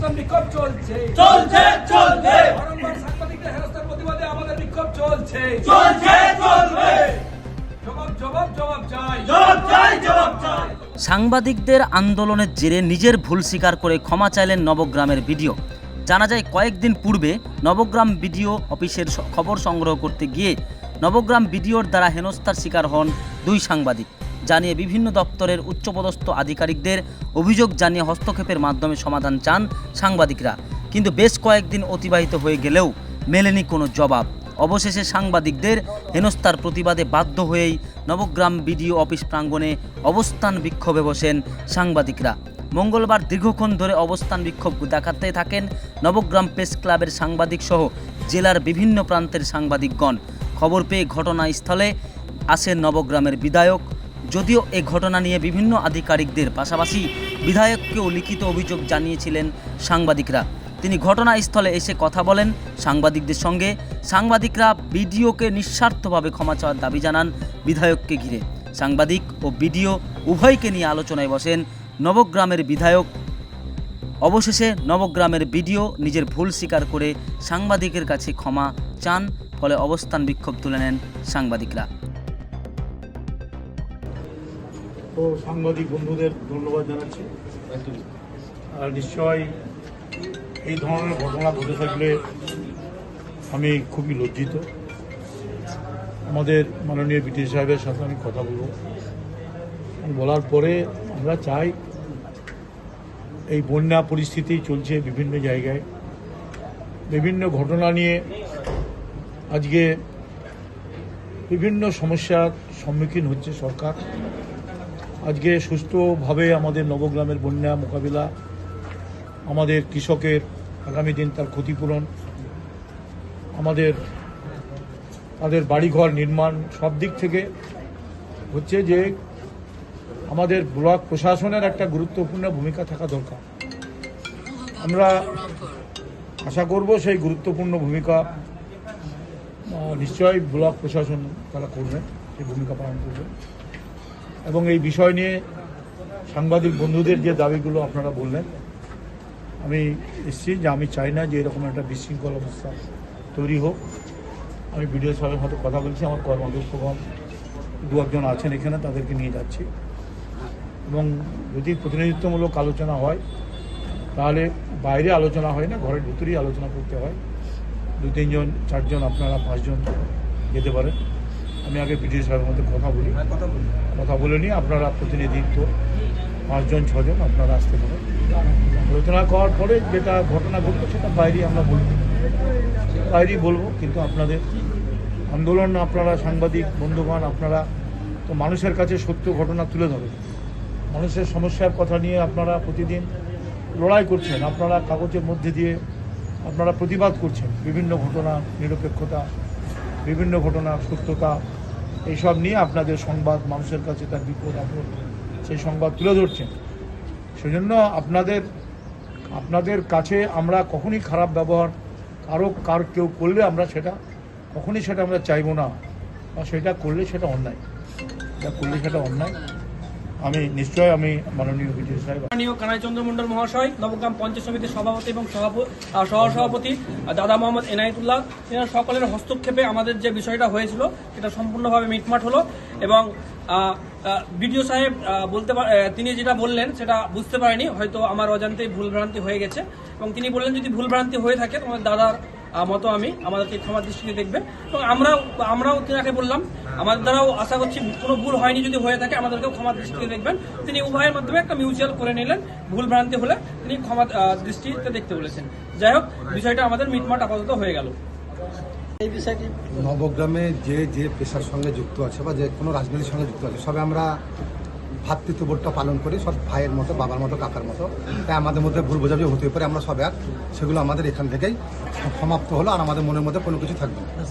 অবস্থান বিক্ষোভ চলছে চলছে চলবে বারংবার সাংবাদিকদের হেনস্থার প্রতিবাদে আমাদের বিক্ষোভ চলছে চলছে চলবে জবাব জবাব জবাব চাই জবাব চাই জবাব চাই। সাংবাদিকদের আন্দোলনের জেরে নিজের ভুল স্বীকার করে ক্ষমা চাইলেন নবগ্রামের বিডিও। জানা যায় কয়েকদিন পূর্বে নবগ্রাম বিডিও অফিসের খবর সংগ্রহ করতে গিয়ে নবগ্রাম বিডিওর দ্বারা হেনস্থার শিকার হন দুই সাংবাদিক। জানিয়ে বিভিন্ন দপ্তরের উচ্চপদস্থ আধিকারিকদের অভিযোগ জানিয়ে হস্তক্ষেপের মাধ্যমে সমাধান চান সাংবাদিকরা, কিন্তু বেশ কয়েকদিন অতিবাহিত হয়ে গেলেও মেলেনি কোনো জবাব। অবশেষে সাংবাদিকদের হেনস্থার প্রতিবাদে বাধ্য হয়েই নবগ্রাম বিডিও অফিস প্রাঙ্গণে অবস্থান বিক্ষোভে বসেন সাংবাদিকরা। মঙ্গলবার দীর্ঘক্ষণ ধরে অবস্থান বিক্ষোভ দেখাতে থাকেন নবগ্রাম প্রেস ক্লাবের সাংবাদিক সহ জেলার বিভিন্ন প্রান্তের সাংবাদিকগণ। খবর পেয়ে ঘটনাস্থলে আসেন নবগ্রামের বিধায়ক। যদিও এ ঘটনা নিয়ে বিভিন্ন আধিকারিকদের পাশাপাশি বিধায়ককেও লিখিত অভিযোগ জানিয়েছিলেন সাংবাদিকরা। তিনি ঘটনাস্থলে এসে কথা বলেন সাংবাদিকদের সঙ্গে। সাংবাদিকরা বিডিওকে নিঃস্বার্থভাবে ক্ষমা চাওয়ার দাবি জানান বিধায়ককে ঘিরে। সাংবাদিক ও বিডিও উভয়কে নিয়ে আলোচনায় বসেন নবগ্রামের বিধায়ক। অবশেষে নবগ্রামের বিডিও নিজের ভুল স্বীকার করে সাংবাদিকের কাছে ক্ষমা চান, ফলে অবস্থান বিক্ষোভ তুলে নেন সাংবাদিকরা। তো সাংবাদিক বন্ধুদের ধন্যবাদ জানাচ্ছি। আর নিশ্চয়ই এই ধরনের ঘটনা ঘটে থাকলে আমি খুবই লজ্জিত। আমাদের মাননীয় বিটি সাহেবের সাথে আমি কথা বলব। বলার পরে আমরা চাই, এই বন্যা পরিস্থিতি চলছে বিভিন্ন জায়গায়, বিভিন্ন ঘটনা নিয়ে আজকে বিভিন্ন সমস্যার সম্মুখীন হচ্ছে সরকার। আজকে সুস্থভাবে আমাদের নবগ্রামের বন্যা মোকাবিলা, আমাদের কৃষকের আগামী দিন তার ক্ষতিপূরণ, আমাদের তাদের বাড়িঘর নির্মাণ, সব দিক থেকে হচ্ছে যে আমাদের ব্লক প্রশাসনের একটা গুরুত্বপূর্ণ ভূমিকা থাকা দরকার। আমরা আশা করব সেই গুরুত্বপূর্ণ ভূমিকা নিশ্চয়ই ব্লক প্রশাসন তারা করবেন, সেই ভূমিকা পালন করবেন। এবং এই বিষয় নিয়ে সাংবাদিক বন্ধুদের যে দাবিগুলো আপনারা বললেন, আমি নিশ্চিত যে আমি চাই না যে এরকম একটা বিশৃঙ্খল অবস্থা তৈরি হোক। আমি বিডিও সাহেবের সাথে কথা বলছি, আমার কর্মদক্ষগণ দু একজন আছেন এখানে, তাদেরকে নিয়ে যাচ্ছি। এবং যদি প্রতিনিধিত্বমূলক আলোচনা হয় তাহলে বাইরে আলোচনা হয় না, ঘরের ভিতরেই আলোচনা করতে হয়। 2-3 জন 4 জন আপনারা 5 জন যেতে পারেন। আমি আগে বিডিও সাহেবের মধ্যে কথা বলে নিয়ে আপনারা প্রতিনিধিত্ব 5 জন 6 জন আপনারা আসতে পারেন। আলোচনা করার পরে যেটা ঘটনা ঘটবে সেটা বাইরেই আমরা বাইরেই বলবো। কিন্তু আপনাদের আন্দোলন, আপনারা সাংবাদিক বন্ধুগণ, আপনারা তো মানুষের কাছে সত্য ঘটনা তুলে ধরেন, মানুষের সমস্যার কথা নিয়ে আপনারা প্রতিদিন লড়াই করছেন, আপনারা কাগজের মধ্যে দিয়ে আপনারা প্রতিবাদ করছেন বিভিন্ন ঘটনা, নিরপেক্ষতা, বিভিন্ন ঘটনা সত্যতা, এইসব নিয়ে আপনাদের সংবাদ মানুষের কাছে তার বিপদ আপদ সেই সংবাদ তুলে ধরছেন। সেজন্য আপনাদের কাছে আমরা কখনই খারাপ ব্যবহার কেউ করলে আমরা সেটা কখনই আমরা চাইবো না, বা সেটা করলে সেটা অন্যায়, আমি মাননীয় বিজয় সাহেব, মাননীয় কানাইচন্দ্র মন্ডল মহাশয়, নবগ্রাম পঞ্চায়েত সমিতির সভাপতি এবং সহসভাপতি দাদা মোহাম্মদ এনায়েতুল্লাহ, এনার সকলের হস্তক্ষেপে আমাদের যে বিষয়টা হয়েছিল সেটা সম্পূর্ণভাবে মিটমাট হলো। এবং বিডিও সাহেব তিনি যেটা বললেন সেটা বুঝতে পারেনি, হয়তো আমার অজান্তেই ভুলভ্রান্তি হয়ে গেছে। এবং তিনি বললেন যদি ভুলভ্রান্তি হয়ে থাকে তোমার দাদার মতো আমাদেরকে ক্ষমার দৃষ্টিতে দেখবে। এবং আমরাও তিনাকে বললাম আমাদের দ্বারাও আশা করছি কোনো ভুল হয়নি, যদি হয়ে থাকে আমাদেরকেও ক্ষমার দৃষ্টিতে দেখবেন। তিনি উভয়ের মাধ্যমে একটা মিউচুয়াল করে নিলেন, ভুলভ্রান্তি হলে তিনি ক্ষমা দৃষ্টিতে দেখতে বলেছেন। যাই হোক, বিষয়টা আমাদের মিটমাট আপাতত হয়ে গেল। এই বিষয়টি নবগ্রামে যে পেশার সঙ্গে যুক্ত আছে বা যে কোনো রাজনীতির সঙ্গে যুক্ত আছে, সবে আমরা ভ্রাতৃত্ববোধটা পালন করি, সব ভাইয়ের মতো, বাবার মতো, কাকার মতো। তাই আমাদের মধ্যে ভুল বোঝাবুঝি হতে পারে, আমরা সব এক, সেগুলো আমাদের এখান থেকেই সমাপ্ত হলো, আর আমাদের মনের মধ্যে কোনো কিছু থাকবে না।